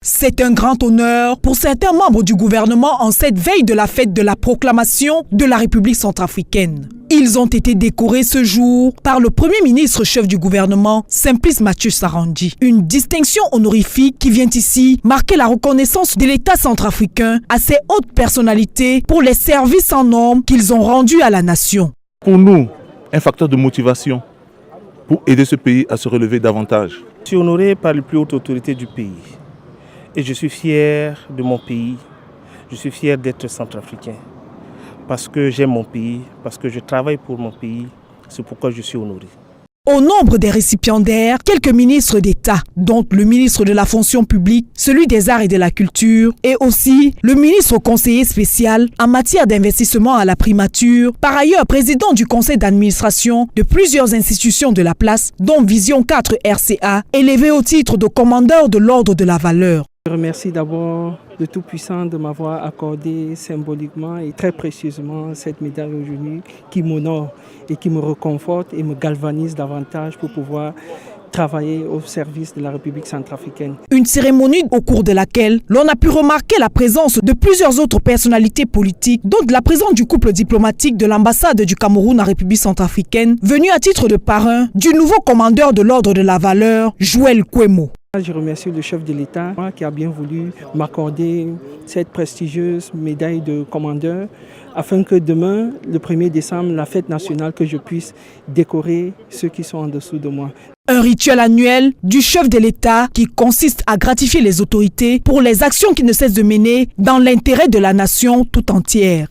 C'est un grand honneur pour certains membres du gouvernement en cette veille de la fête de la proclamation de la République centrafricaine. Ils ont été décorés ce jour par le Premier ministre chef du gouvernement, Simplice Mathieu Sarandi. Une distinction honorifique qui vient ici marquer la reconnaissance de l'État centrafricain à ses hautes personnalités pour les services sans normes qu'ils ont rendus à la nation. Pour nous, un facteur de motivation pour aider ce pays à se relever davantage. Je suis honoré par les plus hautes autorités du pays. Et je suis fier de mon pays, je suis fier d'être centrafricain. Parce que j'aime mon pays, parce que je travaille pour mon pays, c'est pourquoi je suis honoré. Au nombre des récipiendaires, quelques ministres d'État, dont le ministre de la fonction publique, celui des arts et de la culture, et aussi le ministre conseiller spécial en matière d'investissement à la primature, par ailleurs président du conseil d'administration de plusieurs institutions de la place, dont Vision 4 RCA, élevé au titre de commandeur de l'ordre de la valeur. Je remercie d'abord le Tout-Puissant de m'avoir accordé symboliquement et très précieusement cette médaille aujourd'hui qui m'honore et qui me reconforte et me galvanise davantage pour pouvoir travailler au service de la République centrafricaine. Une cérémonie au cours de laquelle l'on a pu remarquer la présence de plusieurs autres personnalités politiques, dont la présence du couple diplomatique de l'ambassade du Cameroun en République centrafricaine, venu à titre de parrain du nouveau commandeur de l'ordre de la valeur, Joël Kwemo. Je remercie le chef de l'État qui a bien voulu m'accorder cette prestigieuse médaille de commandeur afin que demain, le 1er décembre, la fête nationale, que je puisse décorer ceux qui sont en dessous de moi. Un rituel annuel du chef de l'État qui consiste à gratifier les autorités pour les actions qui ne cessent de mener dans l'intérêt de la nation tout entière.